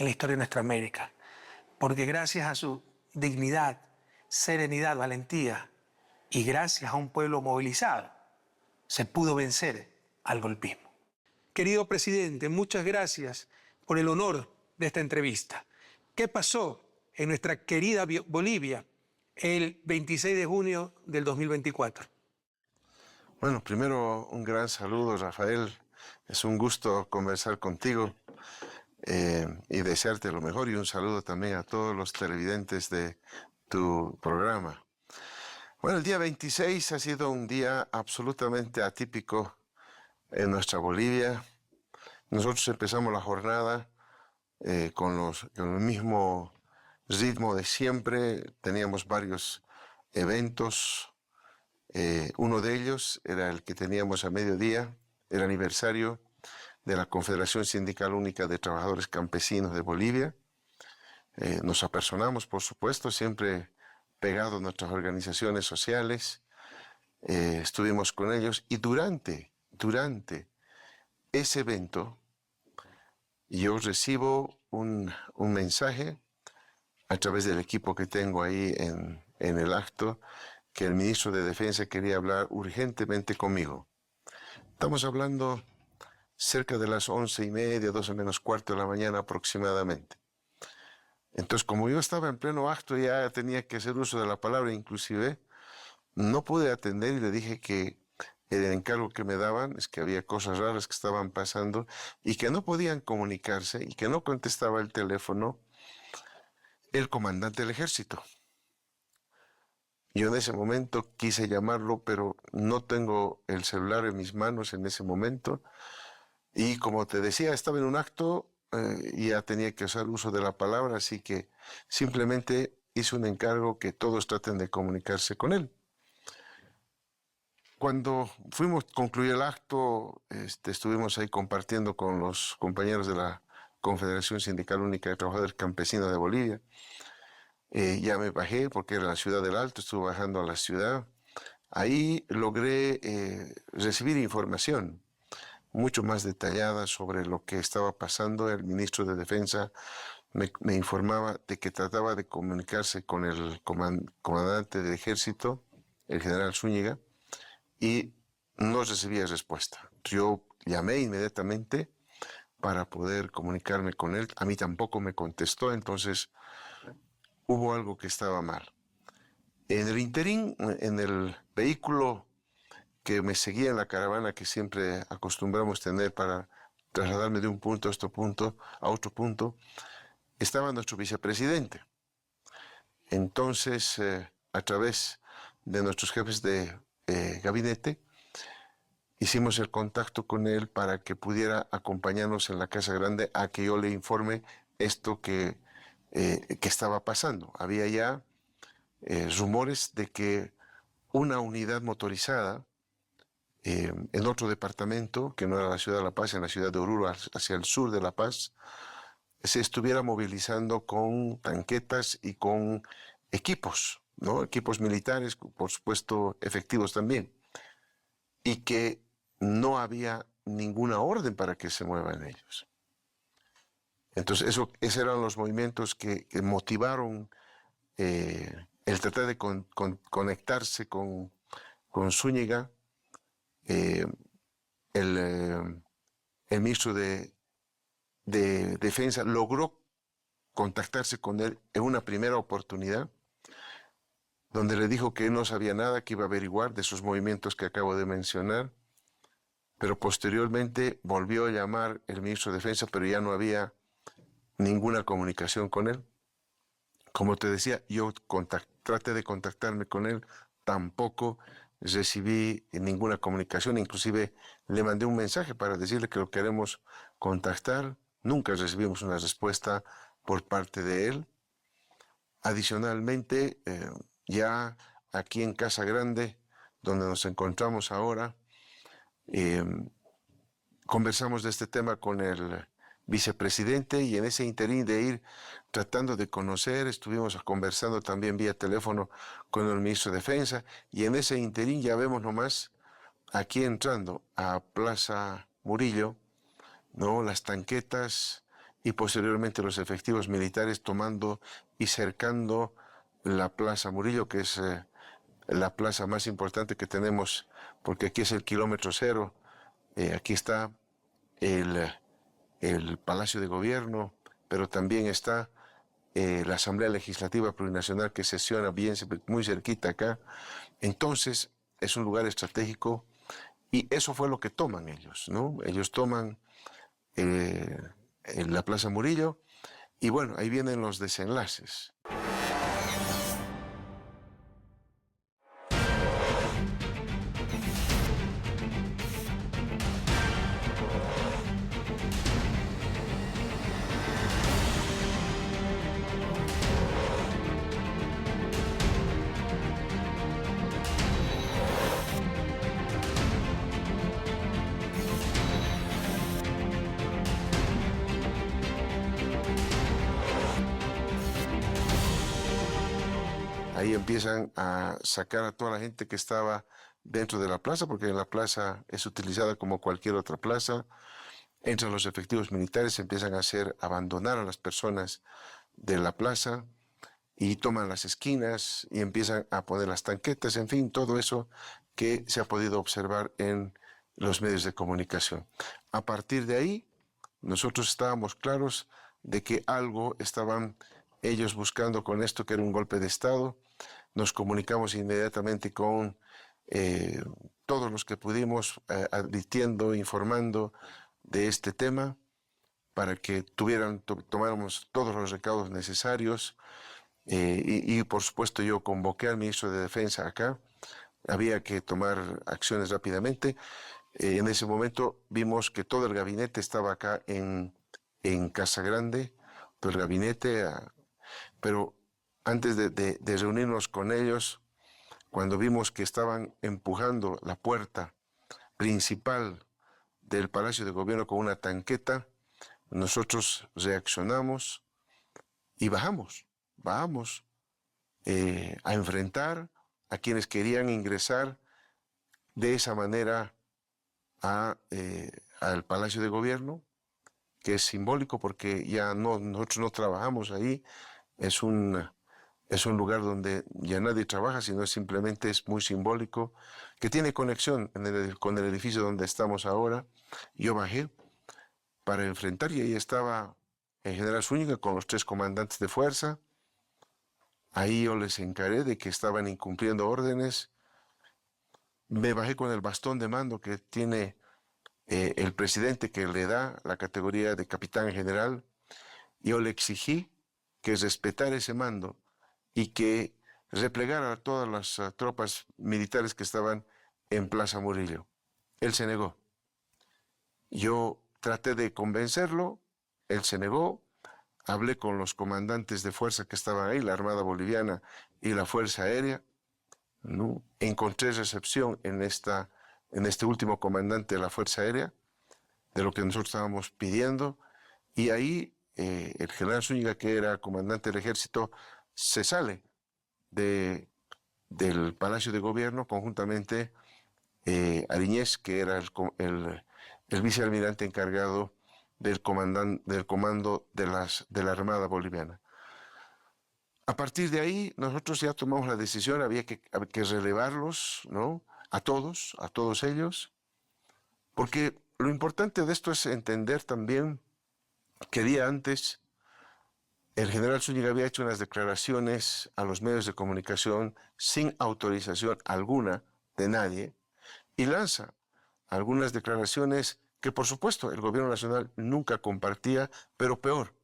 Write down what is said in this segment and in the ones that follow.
en la historia de nuestra América, porque gracias a su dignidad, serenidad, valentía y gracias a un pueblo movilizado, se pudo vencer al golpismo. Querido presidente, muchas gracias por el honor de esta entrevista. ¿Qué pasó en nuestra querida Bolivia el 26 de junio del 2024? Bueno, primero un gran saludo, Rafael. Es un gusto conversar contigo y desearte lo mejor, y un saludo también a todos los televidentes de tu programa. Bueno, el día 26 ha sido un día absolutamente atípico en nuestra Bolivia. Nosotros empezamos la jornada con el mismo ritmo de siempre. Teníamos varios eventos. Uno de ellos era el que teníamos a mediodía, el aniversario de la Confederación Sindical Única de Trabajadores Campesinos de Bolivia. Nos apersonamos, por supuesto, siempre pegados a nuestras organizaciones sociales. Estuvimos con ellos y durante ese evento yo recibo un mensaje a través del equipo que tengo ahí en el acto, que el ministro de Defensa quería hablar urgentemente conmigo. Estamos hablando cerca de las 11:30, 12 menos cuarto de la mañana aproximadamente. Entonces, como yo estaba en pleno acto, ya tenía que hacer uso de la palabra, inclusive no pude atender y le dije que el encargo que me daban es que había cosas raras que estaban pasando y que no podían comunicarse y que no contestaba el teléfono el comandante del ejército. Yo en ese momento quise llamarlo, pero no tengo el celular en mis manos en ese momento. Y como te decía, estaba en un acto y ya tenía que hacer uso de la palabra, así que simplemente hice un encargo que todos traten de comunicarse con él. Cuando concluir el acto, estuvimos ahí compartiendo con los compañeros de la Confederación Sindical Única de Trabajadores Campesinos de Bolivia. Ya me bajé porque era la ciudad del Alto, estuve bajando a la ciudad. Ahí logré recibir información mucho más detallada sobre lo que estaba pasando. El ministro de Defensa me informaba de que trataba de comunicarse con el comandante del ejército, el general Zúñiga, y no recibía respuesta. Yo llamé inmediatamente para poder comunicarme con él. A mí tampoco me contestó, entonces hubo algo que estaba mal. En el interín, en el vehículo que me seguía en la caravana que siempre acostumbramos tener para trasladarme de un punto a otro punto, estaba nuestro vicepresidente. Entonces, a través de nuestros jefes de gabinete, hicimos el contacto con él para que pudiera acompañarnos en la Casa Grande a que yo le informe esto que estaba pasando. Había ya rumores de que una unidad motorizada en otro departamento, que no era la ciudad de La Paz, en la ciudad de Oruro, hacia el sur de La Paz, se estuviera movilizando con tanquetas y con equipos, ¿no? Equipos militares, por supuesto, efectivos también, y que no había ninguna orden para que se muevan ellos. Entonces, esos eran los movimientos que motivaron el tratar de conectarse con Zúñiga. El ministro de Defensa logró contactarse con él en una primera oportunidad, donde le dijo que él no sabía nada, que iba a averiguar de esos movimientos que acabo de mencionar, pero posteriormente volvió a llamar el ministro de Defensa, pero ya no había ninguna comunicación con él. Como te decía, yo traté de contactarme con él, tampoco recibí ninguna comunicación, inclusive le mandé un mensaje para decirle que lo queremos contactar, nunca recibimos una respuesta por parte de él. Adicionalmente, ya aquí en Casa Grande, donde nos encontramos ahora, conversamos de este tema con el vicepresidente, y en ese interín de ir tratando de conocer, estuvimos conversando también vía teléfono con el ministro de Defensa, y en ese interín ya vemos nomás aquí entrando a Plaza Murillo, ¿no? Las tanquetas y posteriormente los efectivos militares tomando y cercando la Plaza Murillo, que es la plaza más importante que tenemos, porque aquí es el kilómetro cero. Aquí está el, el Palacio de Gobierno, pero también está la Asamblea Legislativa Plurinacional que sesiona bien, muy cerquita acá. Entonces, es un lugar estratégico y eso fue lo que toman ellos, ¿no? Ellos toman en la Plaza Murillo y bueno, ahí vienen los desenlaces. Ahí empiezan a sacar a toda la gente que estaba dentro de la plaza, porque la plaza es utilizada como cualquier otra plaza. Entran los efectivos militares, empiezan a hacer abandonar a las personas de la plaza y toman las esquinas y empiezan a poner las tanquetas, en fin, todo eso que se ha podido observar en los medios de comunicación. A partir de ahí, nosotros estábamos claros de que algo estaban ellos buscando con esto, que era un golpe de Estado. Nos comunicamos inmediatamente con todos los que pudimos, advirtiendo, informando de este tema, para que tomáramos todos los recaudos necesarios. Y por supuesto yo convoqué al ministro de Defensa acá. Había que tomar acciones rápidamente. En ese momento vimos que todo el gabinete estaba acá en Casa Grande, todo el gabinete, pero antes de reunirnos con ellos, cuando vimos que estaban empujando la puerta principal del Palacio de Gobierno con una tanqueta, nosotros reaccionamos y bajamos a enfrentar a quienes querían ingresar de esa manera al Palacio de Gobierno, que es simbólico porque ya nosotros no trabajamos ahí, es un lugar donde ya nadie trabaja, sino simplemente es muy simbólico, que tiene conexión con el edificio donde estamos ahora. Yo bajé para enfrentar y ahí estaba el general Zúñiga con los 3 comandantes de fuerza. Ahí yo les encaré de que estaban incumpliendo órdenes. Me bajé con el bastón de mando que tiene el presidente, que le da la categoría de capitán general. Yo le exigí que respetara ese mando y que replegara a todas las tropas militares que estaban en Plaza Murillo. Él se negó. Yo traté de convencerlo, él se negó. Hablé con los comandantes de fuerza que estaban ahí, la Armada Boliviana y la Fuerza Aérea, ¿no? Encontré recepción en este último comandante de la Fuerza Aérea, de lo que nosotros estábamos pidiendo, y ahí el general Zúñiga, que era comandante del ejército, se sale del Palacio de Gobierno, conjuntamente Ariñez, que era el vicealmirante encargado del comando de la Armada Boliviana. A partir de ahí, nosotros ya tomamos la decisión, había que relevarlos, ¿no? A todos ellos, porque lo importante de esto es entender también que día antes el general Zúñiga había hecho unas declaraciones a los medios de comunicación sin autorización alguna de nadie y lanza algunas declaraciones que por supuesto el gobierno nacional nunca compartía, pero peor,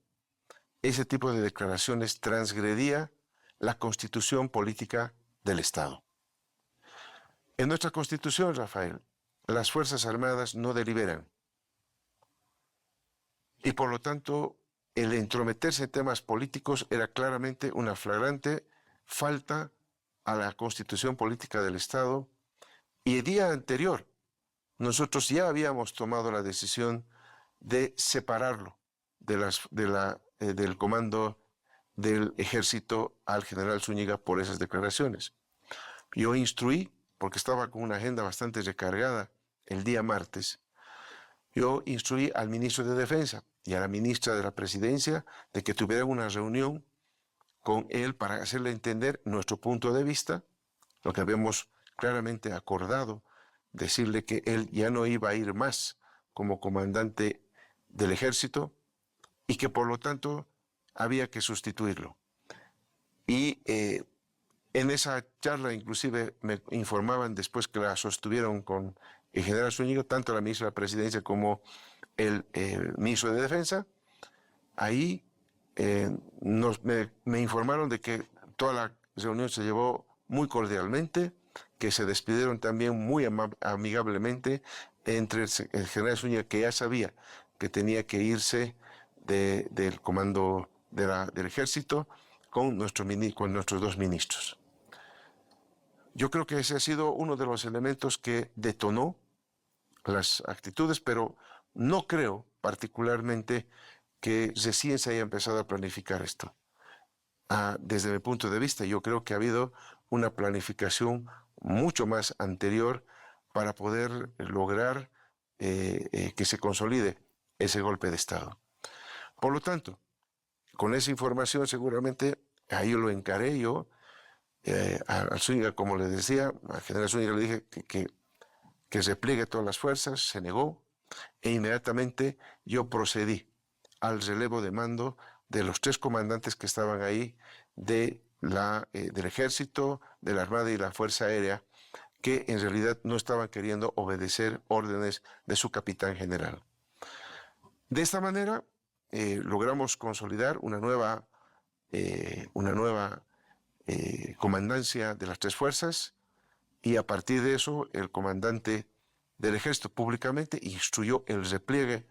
ese tipo de declaraciones transgredía la constitución política del Estado. En nuestra constitución, Rafael, las Fuerzas Armadas no deliberan y por lo tanto el entrometerse en temas políticos era claramente una flagrante falta a la constitución política del Estado y el día anterior nosotros ya habíamos tomado la decisión de separarlo del comando del ejército al general Zúñiga por esas declaraciones. Yo instruí, porque estaba con una agenda bastante recargada el día martes, yo instruí al ministro de Defensa y a la ministra de la Presidencia de que tuvieran una reunión con él para hacerle entender nuestro punto de vista, lo que habíamos claramente acordado, decirle que él ya no iba a ir más como comandante del ejército y que por lo tanto había que sustituirlo. Y en esa charla inclusive me informaban después que la sostuvieron con el general Zúñiga, tanto la ministra de la Presidencia como el ministro de Defensa. Ahí me informaron de que toda la reunión se llevó muy cordialmente, que se despidieron también muy amigablemente entre el general Zúñiga, que ya sabía que tenía que irse del comando del ejército con nuestros dos ministros. Yo creo que ese ha sido uno de los elementos que detonó las actitudes, pero no creo particularmente que recién se haya empezado a planificar esto. Desde mi punto de vista, yo creo que ha habido una planificación mucho más anterior para poder lograr que se consolide ese golpe de Estado. Por lo tanto, con esa información seguramente ahí lo encaré yo al Zúñiga, como le decía, al general Zúñiga le dije que repliegue todas las fuerzas, se negó, e inmediatamente yo procedí al relevo de mando de los 3 comandantes que estaban ahí del ejército, de la Armada y la Fuerza Aérea, que en realidad no estaban queriendo obedecer órdenes de su capitán general. De esta manera logramos consolidar una nueva comandancia de las 3 fuerzas, y a partir de eso el comandante del ejército públicamente instruyó el repliegue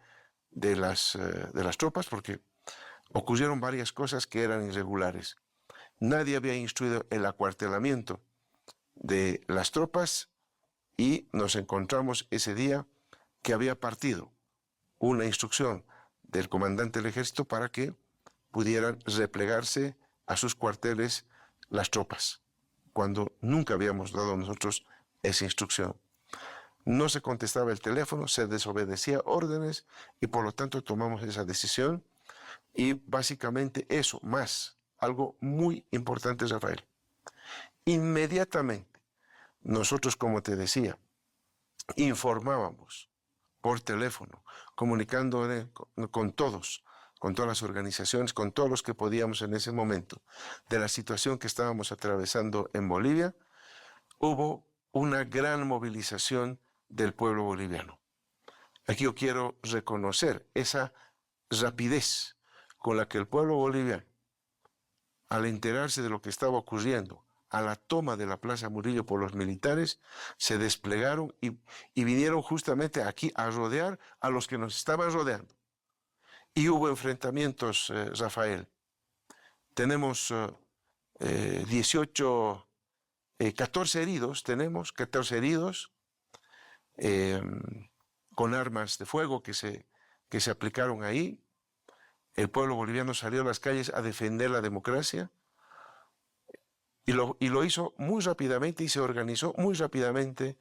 de las tropas, porque ocurrieron varias cosas que eran irregulares. Nadie había instruido el acuartelamiento de las tropas y nos encontramos ese día que había partido una instrucción del comandante del ejército para que pudieran replegarse a sus cuarteles las tropas, cuando nunca habíamos dado nosotros esa instrucción. No se contestaba el teléfono, se desobedecía órdenes y por lo tanto tomamos esa decisión. Y básicamente eso, más algo muy importante, Rafael. Inmediatamente nosotros, como te decía, informábamos por teléfono, comunicando con todos, con todas las organizaciones, con todos los que podíamos en ese momento, de la situación que estábamos atravesando en Bolivia. Hubo una gran movilización del pueblo boliviano. Aquí yo quiero reconocer esa rapidez con la que el pueblo boliviano, al enterarse de lo que estaba ocurriendo, a la toma de la Plaza Murillo por los militares, se desplegaron y vinieron justamente aquí a rodear a los que nos estaban rodeando. Y hubo enfrentamientos, Rafael. Tenemos 14 heridos, con armas de fuego que se aplicaron ahí. El pueblo boliviano salió a las calles a defender la democracia y lo hizo muy rápidamente y se organizó muy rápidamente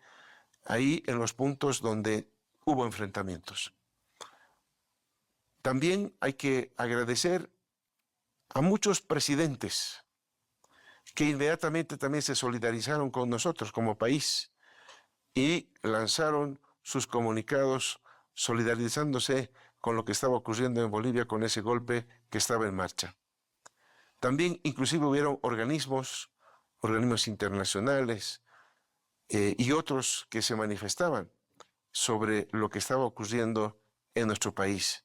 ahí en los puntos donde hubo enfrentamientos. También hay que agradecer a muchos presidentes que inmediatamente también se solidarizaron con nosotros como país y lanzaron sus comunicados solidarizándose con lo que estaba ocurriendo en Bolivia con ese golpe que estaba en marcha. También inclusive hubieron organismos internacionales y otros que se manifestaban sobre lo que estaba ocurriendo en nuestro país.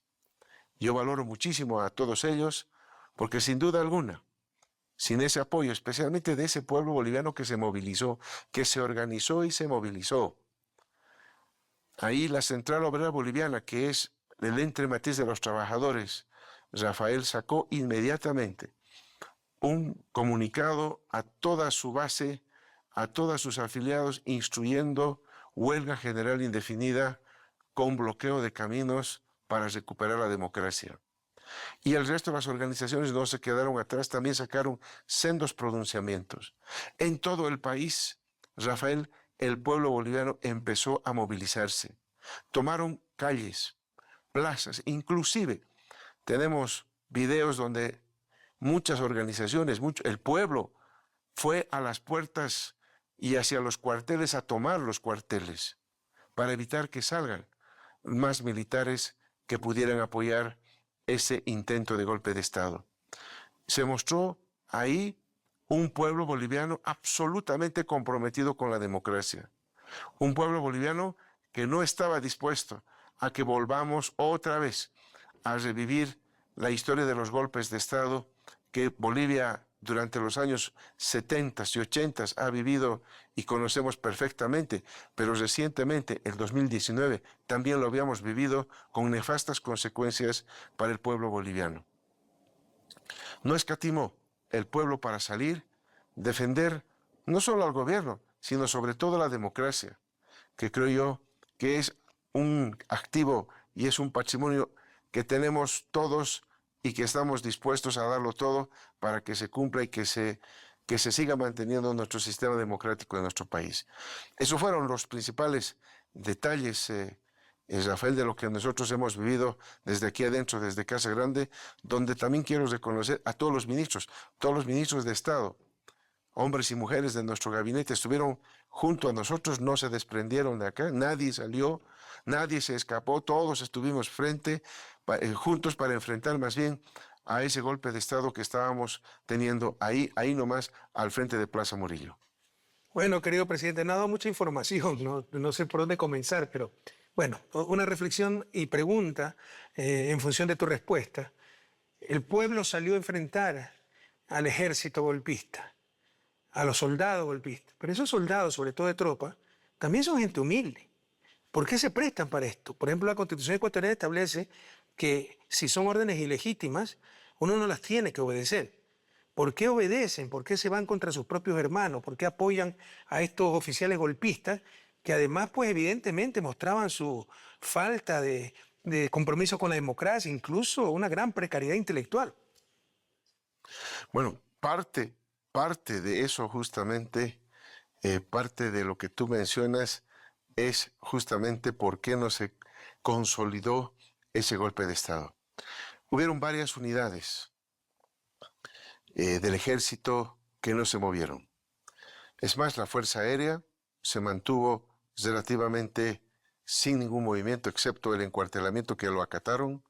Yo valoro muchísimo a todos ellos porque sin duda alguna, sin ese apoyo, especialmente de ese pueblo boliviano que se movilizó, que se organizó y se movilizó, ahí la Central Obrera Boliviana, que es el ente matriz de los trabajadores, Rafael sacó inmediatamente un comunicado a toda su base, a todos sus afiliados, instruyendo huelga general indefinida con bloqueo de caminos para recuperar la democracia. Y el resto de las organizaciones no se quedaron atrás, también sacaron sendos pronunciamientos. En todo el país, Rafael, el pueblo boliviano empezó a movilizarse. Tomaron calles, plazas, inclusive tenemos videos donde muchas organizaciones, el pueblo fue a las puertas y hacia los cuarteles a tomar los cuarteles para evitar que salgan más militares que pudieran apoyar ese intento de golpe de Estado. Se mostró ahí un pueblo boliviano absolutamente comprometido con la democracia, un pueblo boliviano que no estaba dispuesto a que volvamos otra vez a revivir la historia de los golpes de Estado que Bolivia durante los años 70 y 80 ha vivido y conocemos perfectamente, pero recientemente, el 2019, también lo habíamos vivido con nefastas consecuencias para el pueblo boliviano. No escatimó el pueblo para salir, defender no solo al gobierno, sino sobre todo la democracia, que creo yo que es un activo y es un patrimonio que tenemos todos y que estamos dispuestos a darlo todo para que se cumpla y que se siga manteniendo nuestro sistema democrático en nuestro país. Esos fueron los principales detalles, Rafael, de lo que nosotros hemos vivido desde aquí adentro, desde Casa Grande, donde también quiero reconocer a todos los ministros de Estado, hombres y mujeres de nuestro gabinete, estuvieron junto a nosotros, no se desprendieron de acá, nadie salió, nadie se escapó, todos estuvimos juntos para enfrentar más bien a ese golpe de Estado que estábamos teniendo ahí nomás al frente de Plaza Murillo. Bueno, querido presidente, no ha dado mucha información, no sé por dónde comenzar, pero bueno, una reflexión y pregunta en función de tu respuesta. El pueblo salió a enfrentar al ejército golpista, a los soldados golpistas, pero esos soldados, sobre todo de tropa, también son gente humilde. ¿Por qué se prestan para esto? Por ejemplo, la Constitución ecuatoriana establece que si son órdenes ilegítimas, uno no las tiene que obedecer. ¿Por qué obedecen? ¿Por qué se van contra sus propios hermanos? ¿Por qué apoyan a estos oficiales golpistas que además, pues evidentemente mostraban su falta de compromiso con la democracia, incluso una gran precariedad intelectual? Bueno, parte de eso justamente, parte de lo que tú mencionas es justamente por qué no se consolidó ese golpe de Estado. Hubieron varias unidades del ejército que no se movieron. Es más, la Fuerza Aérea se mantuvo relativamente sin ningún movimiento, excepto el encuartelamiento que lo acataron,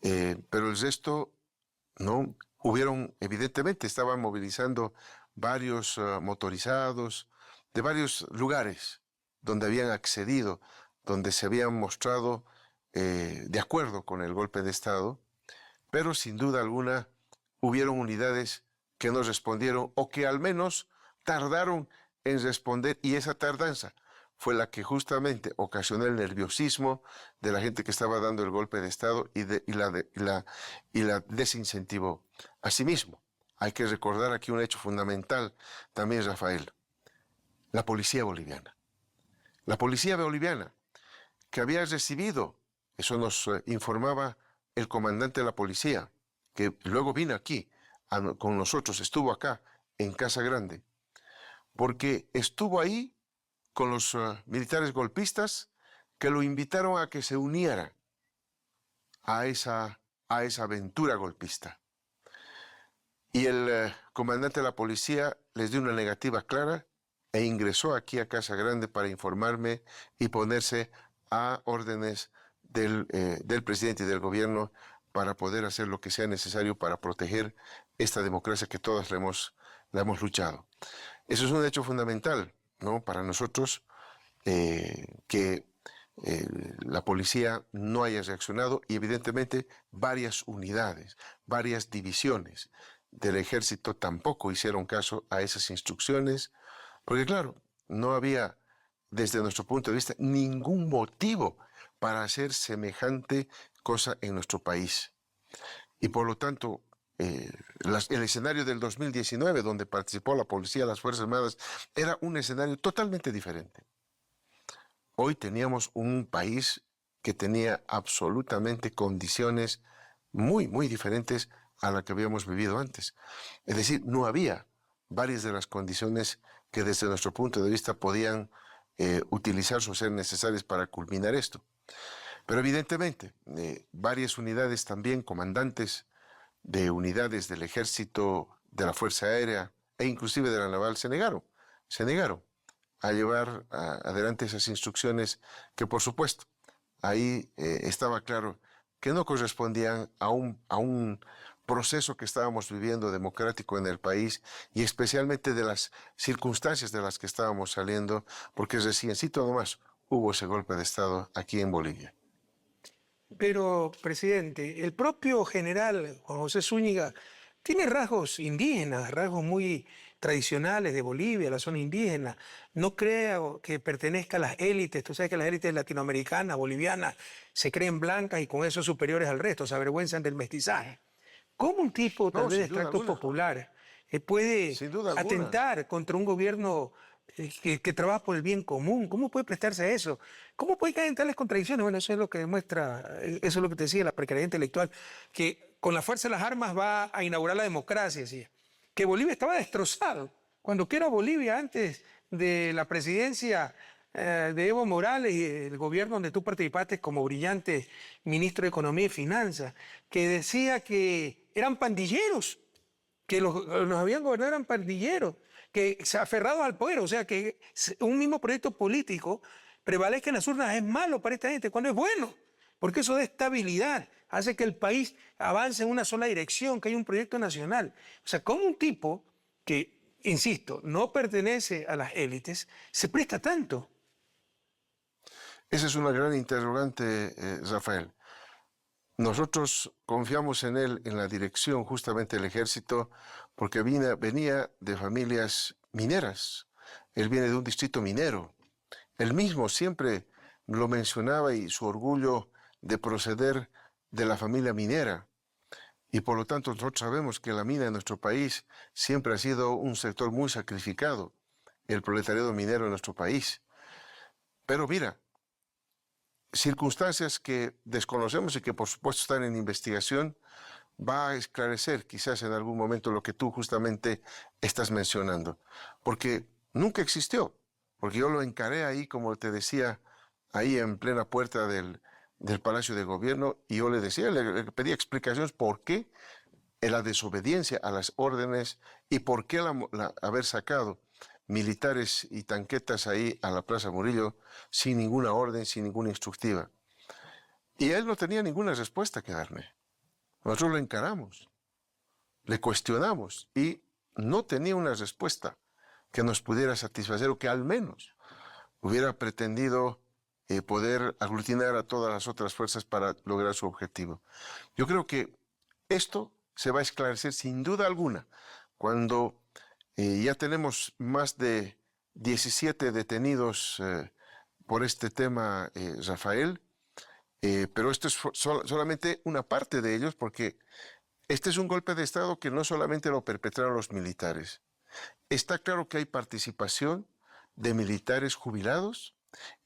pero el resto no. Evidentemente, estaban movilizando varios motorizados de varios lugares donde habían accedido, donde se habían mostrado de acuerdo con el golpe de Estado, pero sin duda alguna hubieron unidades que no respondieron o que al menos tardaron en responder, y esa tardanza fue la que justamente ocasionó el nerviosismo de la gente que estaba dando el golpe de Estado y la desincentivó. Asimismo, hay que recordar aquí un hecho fundamental también, Rafael: la policía boliviana. La policía boliviana, que había recibido, eso nos informaba el comandante de la policía, que luego vino aquí con nosotros, estuvo acá en Casa Grande, porque estuvo ahí con los militares golpistas que lo invitaron a que se uniera a esa aventura golpista. Y el comandante de la policía les dio una negativa clara e ingresó aquí a Casa Grande para informarme y ponerse a órdenes del presidente y del gobierno para poder hacer lo que sea necesario para proteger esta democracia que todos la hemos luchado. Eso es un hecho fundamental, ¿no?, para nosotros, que la policía no haya reaccionado, y evidentemente varias unidades, varias divisiones del ejército tampoco hicieron caso a esas instrucciones, porque claro, no había desde nuestro punto de vista ningún motivo para hacer semejante cosa en nuestro país. Y por lo tanto, el escenario del 2019, donde participó la policía, las Fuerzas Armadas, era un escenario totalmente diferente. Hoy teníamos un país que tenía absolutamente condiciones muy, muy diferentes a las que habíamos vivido antes. Es decir, no había varias de las condiciones que desde nuestro punto de vista podían utilizar o ser necesarias para culminar esto. Pero evidentemente, varias unidades también, comandantes de unidades del ejército, de la Fuerza Aérea e inclusive de la Naval se negaron a llevar adelante esas instrucciones que, por supuesto, ahí estaba claro que no correspondían a un proceso que estábamos viviendo democrático en el país y especialmente de las circunstancias de las que estábamos saliendo, porque reciencito nomás hubo ese golpe de Estado aquí en Bolivia. Pero, presidente, el propio general Juan José Zúñiga tiene rasgos indígenas, rasgos muy tradicionales de Bolivia, la zona indígena. No creo que pertenezca a las élites. Tú sabes que las élites latinoamericanas, bolivianas, se creen blancas y con eso superiores al resto, se avergüenzan del mestizaje. ¿Cómo un tipo tal No, vez de sin duda extracto alguna. popular puede Sin duda alguna. atentar contra un gobierno que trabaja por el bien común? ¿Cómo puede prestarse a eso? ¿Cómo puede caer en tales contradicciones? Bueno, eso es lo que demuestra, eso es lo que te decía, la precariedad intelectual, que con la fuerza de las armas va a inaugurar la democracia, decía. Que Bolivia estaba destrozado. Cuando que era Bolivia antes de la presidencia de Evo Morales y el gobierno donde tú participaste como brillante ministro de Economía y Finanzas, que decía que eran pandilleros, que los habían gobernado eran pandilleros, que se aferrados al poder, o sea que un mismo proyecto político prevalezca en las urnas es malo para esta gente, cuando es bueno, porque eso da estabilidad, hace que el país avance en una sola dirección, que haya un proyecto nacional. O sea, como un tipo que, insisto, no pertenece a las élites, se presta tanto. Esa es una gran interrogante, Rafael. Nosotros confiamos en él, en la dirección justamente del ejército, porque venía de familias mineras. Él viene de un distrito minero. Él mismo siempre lo mencionaba y su orgullo de proceder de la familia minera. Y por lo tanto nosotros sabemos que la mina en nuestro país siempre ha sido un sector muy sacrificado, el proletariado minero en nuestro país. Pero mira, circunstancias que desconocemos y que por supuesto están en investigación, va a esclarecer quizás en algún momento lo que tú justamente estás mencionando. Porque nunca existió, porque yo lo encaré ahí, como te decía, ahí en plena puerta del Palacio de Gobierno, y yo le decía, le pedía explicaciones por qué la desobediencia a las órdenes y por qué haber sacado militares y tanquetas ahí a la Plaza Murillo sin ninguna orden, sin ninguna instructiva. Y él no tenía ninguna respuesta que darme. Nosotros lo encaramos, le cuestionamos y no tenía una respuesta que nos pudiera satisfacer o que al menos hubiera pretendido poder aglutinar a todas las otras fuerzas para lograr su objetivo. Yo creo que esto se va a esclarecer sin duda alguna cuando ya tenemos más de 17 detenidos por este tema, Rafael, pero esto es solamente una parte de ellos porque este es un golpe de Estado que no solamente lo perpetraron los militares. Está claro que hay participación de militares jubilados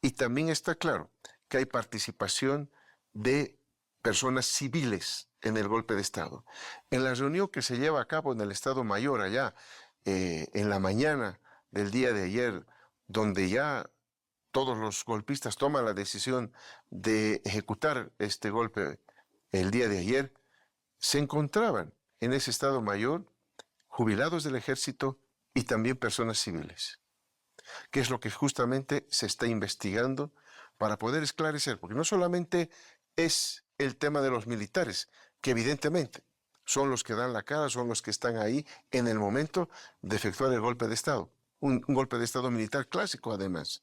y también está claro que hay participación de personas civiles en el golpe de Estado. En la reunión que se lleva a cabo en el Estado Mayor allá, en la mañana del día de ayer, donde ya todos los golpistas toman la decisión de ejecutar este golpe el día de ayer, se encontraban en ese Estado Mayor jubilados del ejército y también personas civiles, que es lo que justamente se está investigando para poder esclarecer, porque no solamente es el tema de los militares, que evidentemente son los que dan la cara, son los que están ahí en el momento de efectuar el golpe de Estado, un golpe de Estado militar clásico además,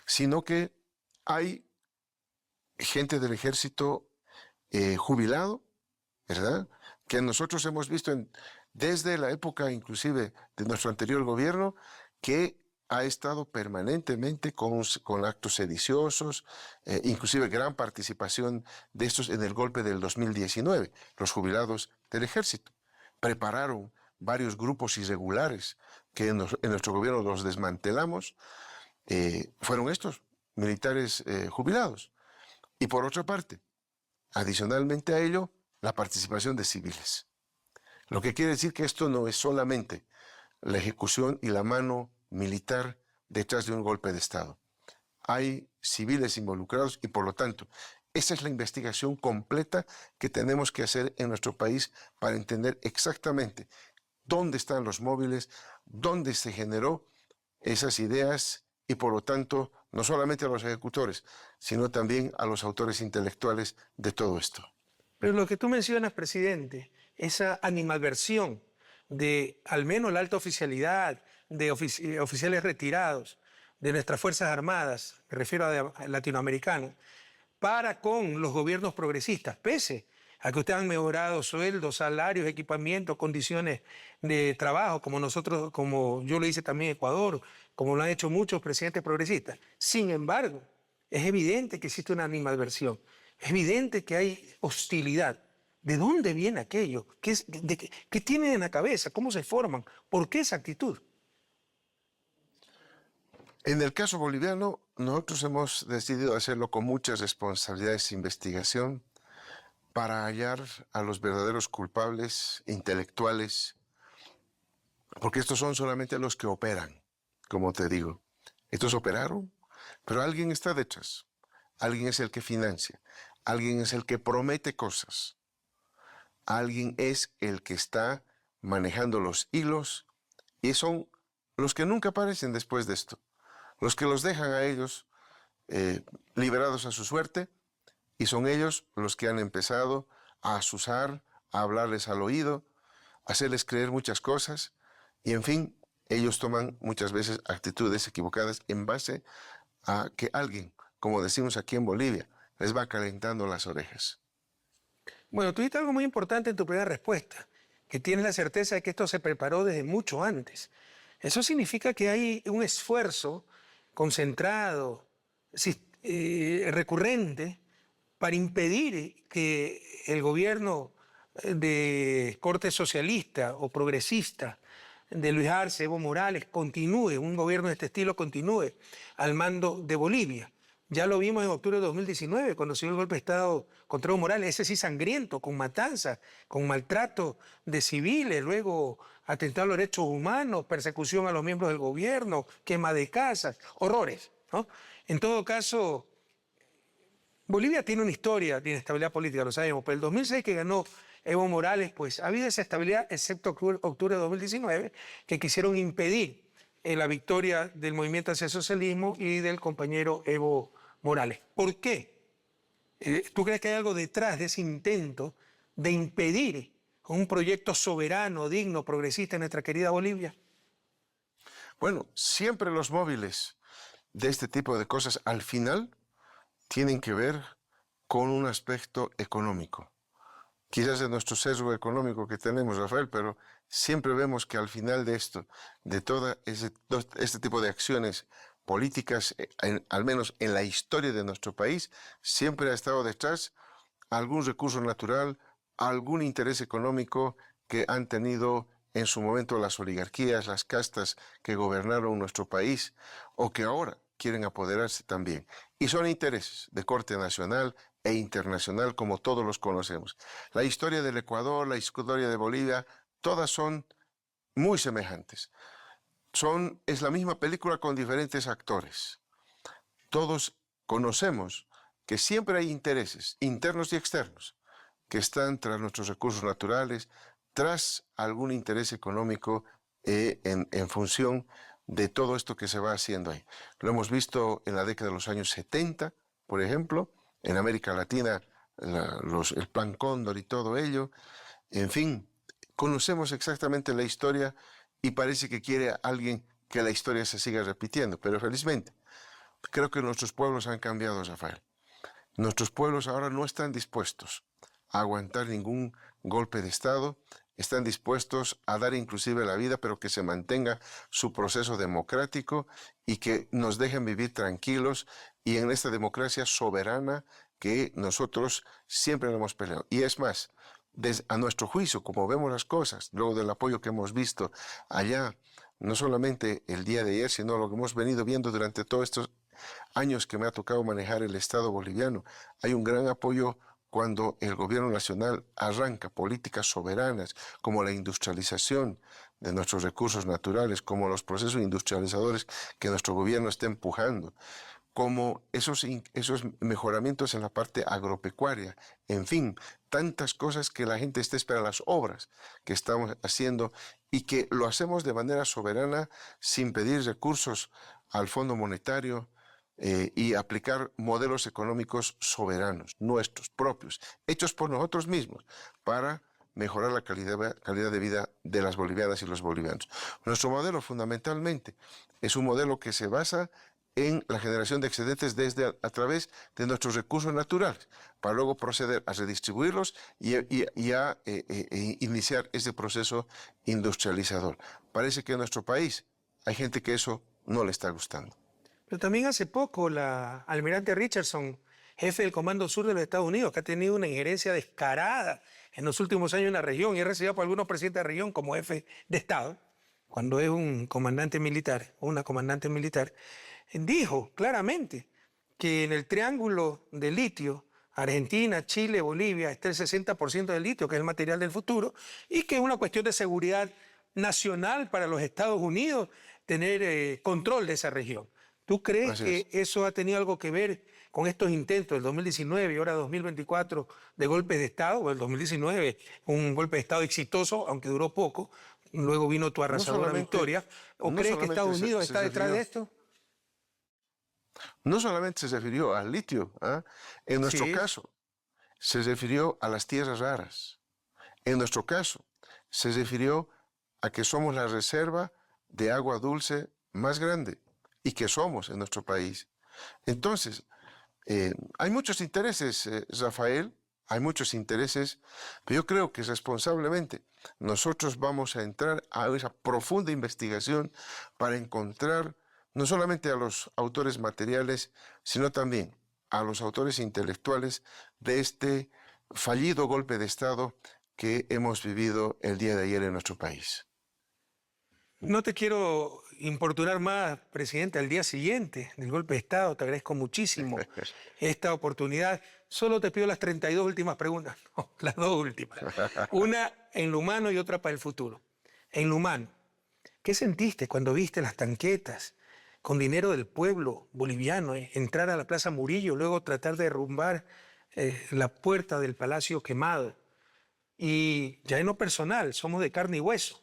sino que hay gente del ejército jubilado, ¿verdad?, que nosotros hemos visto desde la época inclusive de nuestro anterior gobierno, que ha estado permanentemente con actos sediciosos, inclusive gran participación de estos en el golpe del 2019, los jubilados del ejército. Prepararon varios grupos irregulares que en nuestro gobierno los desmantelamos, fueron estos militares jubilados. Y por otra parte, adicionalmente a ello, la participación de civiles. Lo que quiere decir que esto no es solamente la ejecución y la mano militar detrás de un golpe de Estado. hay civiles involucrados y por lo tanto esa es la investigación completa que tenemos que hacer en nuestro país para entender exactamente dónde están los móviles, dónde se generó esas ideas y por lo tanto no solamente a los ejecutores, sino también a los autores intelectuales de todo esto. Pero lo que tú mencionas, presidente, esa animadversión de al menos la alta oficialidad, de oficiales retirados, de nuestras Fuerzas Armadas, me refiero a latinoamericanos, para con los gobiernos progresistas, pese a que ustedes han mejorado sueldos, salarios, equipamientos, condiciones de trabajo, como nosotros, como yo lo hice también en Ecuador, como lo han hecho muchos presidentes progresistas. Sin embargo, es evidente que existe una animadversión, es evidente que hay hostilidad. ¿De dónde viene aquello? ¿Qué tienen en la cabeza? ¿Cómo se forman? ¿Por qué esa actitud? En el caso boliviano, nosotros hemos decidido hacerlo con muchas responsabilidades de investigación para hallar a los verdaderos culpables intelectuales, porque estos son solamente los que operan, como te digo. Estos operaron, pero alguien está detrás. Alguien es el que financia. Alguien es el que promete cosas. Alguien es el que está manejando los hilos y son los que nunca aparecen después de esto. Los que los dejan a ellos liberados a su suerte y son ellos los que han empezado a asusar, a hablarles al oído, a hacerles creer muchas cosas y en fin, ellos toman muchas veces actitudes equivocadas en base a que alguien, como decimos aquí en Bolivia, les va calentando las orejas. Bueno, tú dijiste algo muy importante en tu primera respuesta, que tienes la certeza de que esto se preparó desde mucho antes. Eso significa que hay un esfuerzo concentrado, recurrente, para impedir que el gobierno de corte socialista o progresista de Luis Arce, Evo Morales, continúe, un gobierno de este estilo continúe al mando de Bolivia. Ya lo vimos en octubre de 2019, cuando se dio el golpe de Estado contra Evo Morales, ese sí sangriento, con matanzas, con maltrato de civiles, luego atentado a los derechos humanos, persecución a los miembros del gobierno, quema de casas, horrores, ¿no? En todo caso, Bolivia tiene una historia de inestabilidad política, lo sabemos, pero el 2006 que ganó Evo Morales, pues ha habido esa estabilidad, excepto octubre de 2019, que quisieron impedir la victoria del movimiento hacia el socialismo y del compañero Evo Morales. ¿Por qué? ¿Tú crees que hay algo detrás de ese intento de impedir un proyecto soberano, digno, progresista en nuestra querida Bolivia? Bueno, siempre los móviles de este tipo de cosas al final tienen que ver con un aspecto económico. Quizás es nuestro sesgo económico que tenemos, Rafael, pero siempre vemos que al final de esto, de todo este tipo de acciones políticas, al menos en la historia de nuestro país, siempre ha estado detrás algún recurso natural, algún interés económico que han tenido en su momento las oligarquías, las castas que gobernaron nuestro país o que ahora quieren apoderarse también. Y son intereses de corte nacional e internacional como todos los conocemos. La historia del Ecuador, la historia de Bolivia, todas son muy semejantes. Es la misma película con diferentes actores. Todos conocemos que siempre hay intereses internos y externos que están tras nuestros recursos naturales, tras algún interés económico en función de todo esto que se va haciendo ahí. Lo hemos visto en la década de los años 70, por ejemplo, en América Latina, el Plan Cóndor y todo ello. En fin, conocemos exactamente la historia y parece que quiere alguien que la historia se siga repitiendo, pero felizmente creo que nuestros pueblos han cambiado, Rafael. Nuestros pueblos ahora no están dispuestos a aguantar ningún golpe de Estado, están dispuestos a dar inclusive la vida, pero que se mantenga su proceso democrático y que nos dejen vivir tranquilos y en esta democracia soberana que nosotros siempre hemos peleado. Y es más, a nuestro juicio, como vemos las cosas, luego del apoyo que hemos visto allá, no solamente el día de ayer, sino lo que hemos venido viendo durante todos estos años que me ha tocado manejar el Estado boliviano, hay un gran apoyo cuando el gobierno nacional arranca políticas soberanas como la industrialización de nuestros recursos naturales, como los procesos industrializadores que nuestro gobierno está empujando, como esos mejoramientos en la parte agropecuaria, en fin, tantas cosas que la gente está esperando, las obras que estamos haciendo y que lo hacemos de manera soberana sin pedir recursos al Fondo Monetario y aplicar modelos económicos soberanos, nuestros, propios, hechos por nosotros mismos, para mejorar la calidad de vida de las bolivianas y los bolivianos. Nuestro modelo fundamentalmente es un modelo que se basa en la generación de excedentes a través de nuestros recursos naturales, para luego proceder a redistribuirlos y a iniciar ese proceso industrializador. Parece que en nuestro país hay gente que eso no le está gustando. Pero también hace poco la almirante Richardson, jefe del Comando Sur de los Estados Unidos, que ha tenido una injerencia descarada en los últimos años en la región y es recibido por algunos presidentes de la región como jefe de Estado, cuando es un comandante militar o una comandante militar, dijo claramente que en el triángulo de litio, Argentina, Chile, Bolivia, está el 60% del litio, que es el material del futuro, y que es una cuestión de seguridad nacional para los Estados Unidos tener control de esa región. ¿Tú crees que eso ha tenido algo que ver con estos intentos del 2019 y ahora 2024 de golpes de Estado? O el 2019, un golpe de Estado exitoso, aunque duró poco, luego vino tu arrasadora victoria. ¿O crees que Estados Unidos está detrás de esto? No solamente se refirió al litio, ¿eh? En nuestro caso, se refirió a las tierras raras. En nuestro caso, se refirió a que somos la reserva de agua dulce más grande y que somos en nuestro país. Entonces, hay muchos intereses, Rafael, hay muchos intereses, pero yo creo que responsablemente nosotros vamos a entrar a esa profunda investigación para encontrar no solamente a los autores materiales, sino también a los autores intelectuales de este fallido golpe de Estado que hemos vivido el día de ayer en nuestro país. No te quiero importunar más, presidente, al día siguiente del golpe de Estado. Te agradezco muchísimo esta oportunidad. Solo te pido las 32 últimas preguntas, no, las dos últimas. Una en lo humano y otra para el futuro. En lo humano, ¿qué sentiste cuando viste las tanquetas con dinero del pueblo boliviano entrar a la Plaza Murillo, luego tratar de derrumbar la puerta del Palacio Quemado? Y ya en lo personal, somos de carne y hueso.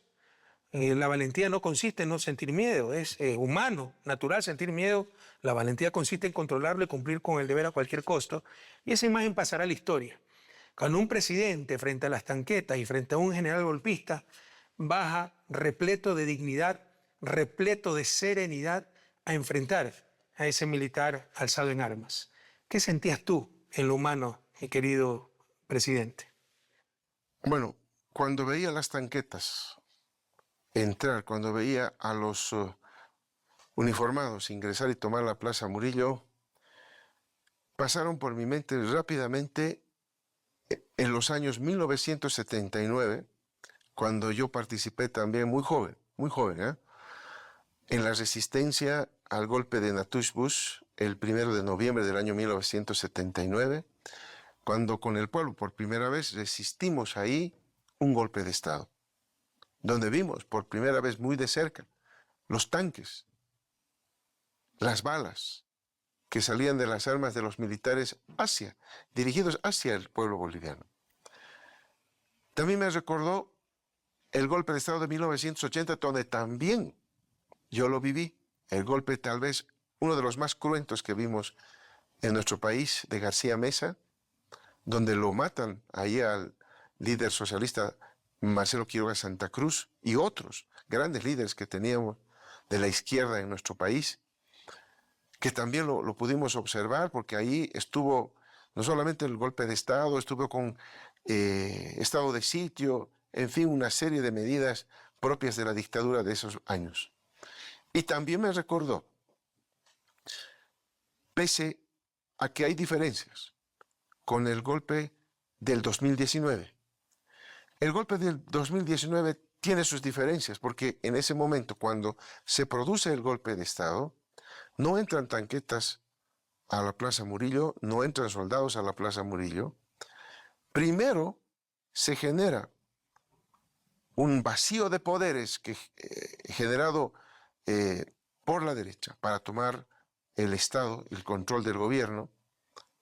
La valentía no consiste en no sentir miedo, es humano, natural sentir miedo. La valentía consiste en controlarlo y cumplir con el deber a cualquier costo. Y esa imagen pasará a la historia. Cuando un presidente frente a las tanquetas y frente a un general golpista baja repleto de dignidad, repleto de serenidad a enfrentar a ese militar alzado en armas. ¿Qué sentías tú en lo humano, mi querido presidente? Bueno, cuando veía las tanquetas entrar, cuando veía a los uniformados ingresar y tomar la Plaza Murillo, pasaron por mi mente rápidamente en los años 1979, cuando yo participé también muy joven, en la resistencia al golpe de Natush Bush, el 1 de noviembre del año 1979, cuando con el pueblo por primera vez resistimos ahí un golpe de Estado, donde vimos por primera vez muy de cerca los tanques, las balas que salían de las armas de los militares dirigidos hacia el pueblo boliviano. También me recordó el golpe de Estado de 1980, donde también yo lo viví, el golpe tal vez uno de los más cruentos que vimos en nuestro país, de García Meza, donde lo matan ahí al líder socialista Marcelo Quiroga Santa Cruz y otros grandes líderes que teníamos de la izquierda en nuestro país, que también lo pudimos observar, porque ahí estuvo no solamente el golpe de Estado, estuvo con estado de sitio, en fin, una serie de medidas propias de la dictadura de esos años. Y también me recordó, pese a que hay diferencias con el golpe del 2019, el golpe del 2019 tiene sus diferencias, porque en ese momento, cuando se produce el golpe de Estado, no entran tanquetas a la Plaza Murillo, no entran soldados a la Plaza Murillo. Primero se genera un vacío de poderes generado por la derecha para tomar el Estado, el control del gobierno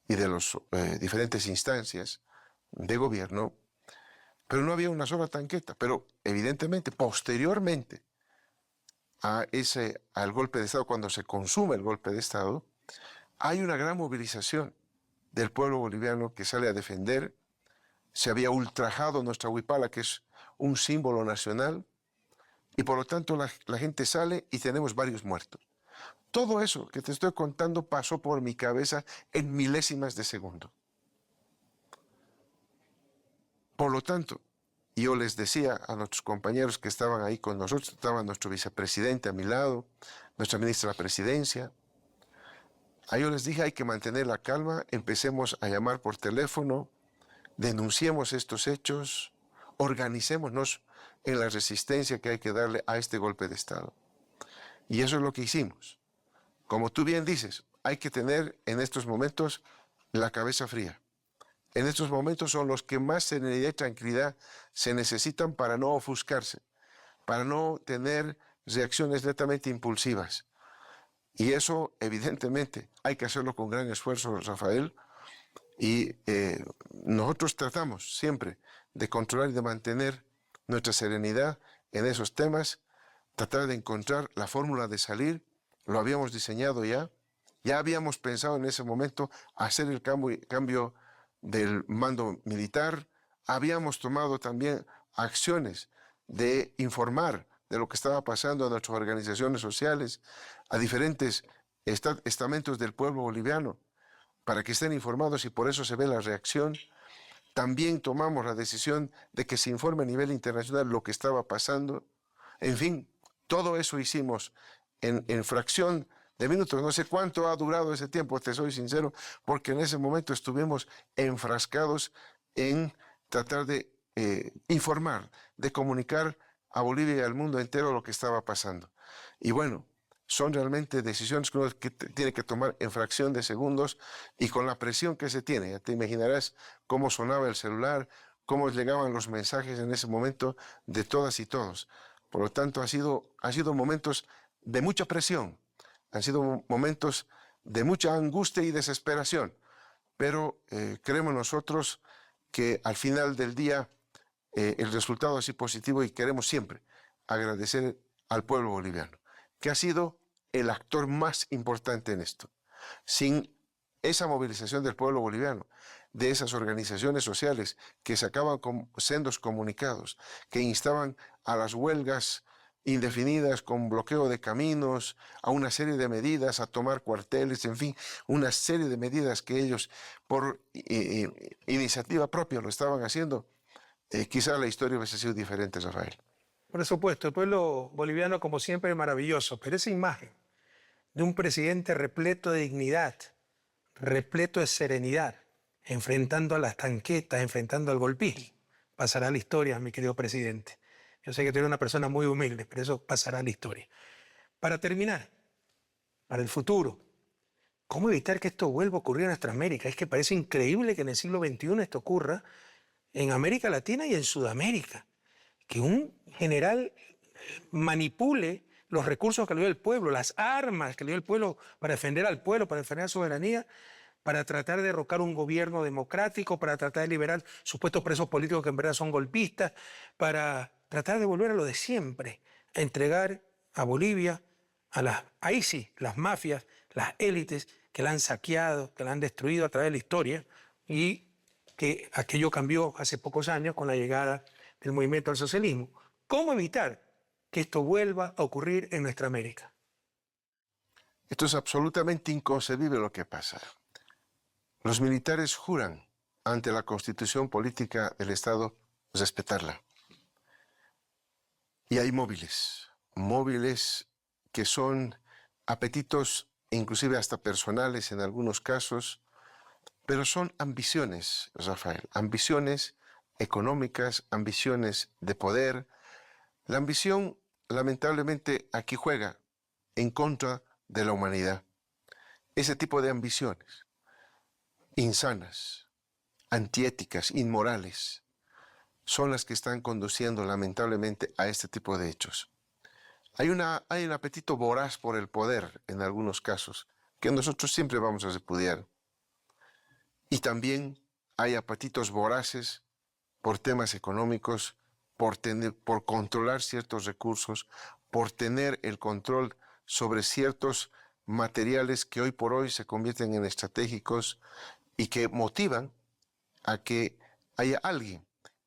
y de las diferentes instancias de gobierno, pero no había una sola tanqueta. Pero evidentemente, posteriormente al golpe de Estado, cuando se consume el golpe de Estado, hay una gran movilización del pueblo boliviano que sale a defender. Se había ultrajado nuestra huipala, que es un símbolo nacional, y por lo tanto la gente sale y tenemos varios muertos. Todo eso que te estoy contando pasó por mi cabeza en milésimas de segundo. Por lo tanto, yo les decía a nuestros compañeros que estaban ahí con nosotros, estaba nuestro vicepresidente a mi lado, nuestra ministra de la Presidencia. A ellos les dije, hay que mantener la calma, empecemos a llamar por teléfono, denunciemos estos hechos, organicémonos en la resistencia que hay que darle a este golpe de Estado. Y eso es lo que hicimos. Como tú bien dices, hay que tener en estos momentos la cabeza fría. En estos momentos son los que más serenidad y tranquilidad se necesitan para no ofuscarse, para no tener reacciones netamente impulsivas. Y eso, evidentemente, hay que hacerlo con gran esfuerzo, Rafael, y nosotros tratamos siempre de controlar y de mantener nuestra serenidad en esos temas, tratar de encontrar la fórmula de salir. Lo habíamos diseñado ya habíamos pensado en ese momento hacer el cambio del mando militar, habíamos tomado también acciones de informar de lo que estaba pasando a nuestras organizaciones sociales, a diferentes estamentos del pueblo boliviano, para que estén informados, y por eso se ve la reacción. También tomamos la decisión de que se informe a nivel internacional lo que estaba pasando. En fin, todo eso hicimos en fracción de minutos. No sé cuánto ha durado ese tiempo, te soy sincero, porque en ese momento estuvimos enfrascados en tratar de informar, de comunicar a Bolivia y al mundo entero lo que estaba pasando. Y bueno, son realmente decisiones que uno tiene que tomar en fracción de segundos y con la presión que se tiene. Ya te imaginarás cómo sonaba el celular, cómo llegaban los mensajes en ese momento de todas y todos. Por lo tanto, han sido momentos de mucha presión, han sido momentos de mucha angustia y desesperación, pero creemos nosotros que al final del día el resultado ha sido positivo, y queremos siempre agradecer al pueblo boliviano, que ha sido el actor más importante en esto. Sin esa movilización del pueblo boliviano, de esas organizaciones sociales que sacaban sendos comunicados, que instaban a las huelgas indefinidas con bloqueo de caminos, a una serie de medidas, a tomar cuarteles, en fin, una serie de medidas que ellos por iniciativa propia lo estaban haciendo, quizá la historia hubiese sido diferente, Rafael. Por supuesto, el pueblo boliviano, como siempre, es maravilloso, pero esa imagen de un presidente repleto de dignidad, repleto de serenidad, enfrentando a las tanquetas, enfrentando al golpismo, pasará a la historia, mi querido presidente. Yo sé que tú eres una persona muy humilde, pero eso pasará a la historia. Para terminar, para el futuro, ¿cómo evitar que esto vuelva a ocurrir en nuestra América? Es que parece increíble que en el siglo XXI esto ocurra en América Latina y en Sudamérica. Que un general manipule los recursos que le dio el pueblo, las armas que le dio el pueblo para defender al pueblo, para defender la soberanía, para tratar de derrocar un gobierno democrático, para tratar de liberar supuestos presos políticos que en verdad son golpistas, para tratar de volver a lo de siempre, a entregar a Bolivia ahí sí, las mafias, las élites que la han saqueado, que la han destruido a través de la historia, y que aquello cambió hace pocos años con la llegada del movimiento al socialismo. ¿Cómo evitar que esto vuelva a ocurrir en nuestra América? Esto es absolutamente inconcebible lo que pasa. Los militares juran ante la Constitución política del Estado respetarla. Y hay móviles que son apetitos, inclusive hasta personales en algunos casos, pero son ambiciones, Rafael, ambiciones económicas, ambiciones de poder. La ambición, lamentablemente, aquí juega en contra de la humanidad. Ese tipo de ambiciones, insanas, antiéticas, inmorales, son las que están conduciendo lamentablemente a este tipo de hechos. Hay un apetito voraz por el poder en algunos casos, que nosotros siempre vamos a repudiar. Y también hay apetitos voraces por temas económicos, por controlar ciertos recursos, por tener el control sobre ciertos materiales que hoy por hoy se convierten en estratégicos y que motivan a que haya alguien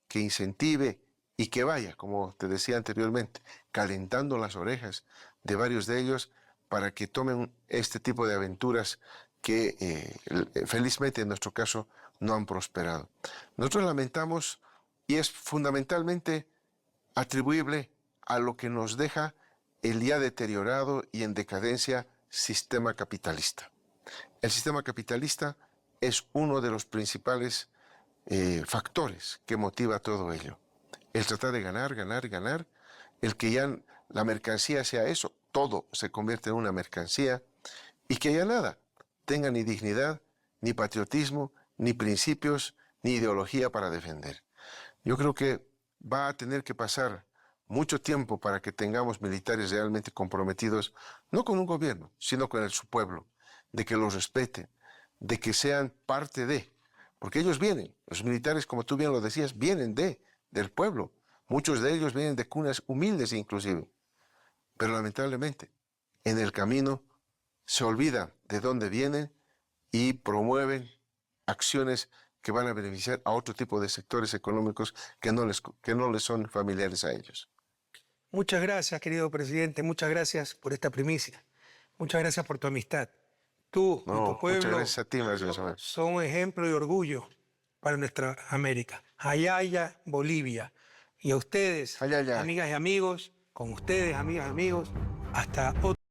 que incentive y que vaya, como te decía anteriormente, calentando las orejas de varios de ellos para que tomen este tipo de aventuras que felizmente en nuestro caso no han prosperado. Nosotros lamentamos, y es fundamentalmente atribuible a lo que nos deja el ya deteriorado y en decadencia sistema capitalista. El sistema capitalista es uno de los principales factores que motiva todo ello. El tratar de ganar, ganar, ganar, el que ya la mercancía sea eso, todo se convierte en una mercancía y que ya nada tenga ni dignidad, ni patriotismo, ni principios, ni ideología para defender. Yo creo que va a tener que pasar mucho tiempo para que tengamos militares realmente comprometidos, no con un gobierno, sino con su pueblo, de que los respeten, de que sean parte de, porque ellos vienen, los militares, como tú bien lo decías, vienen del pueblo. Muchos de ellos vienen de cunas humildes inclusive. Pero lamentablemente, en el camino se olvidan de dónde vienen y promueven acciones que van a beneficiar a otro tipo de sectores económicos que no les son familiares a ellos. Muchas gracias, querido presidente. Muchas gracias por esta primicia. Muchas gracias por tu amistad. Tú y tu pueblo muchas gracias a ti, Maestro. son un ejemplo de orgullo para nuestra América. Ayaya, Bolivia. Y a ustedes, Ayaya. amigas y amigos, con ustedes, amigas y amigos, hasta otro.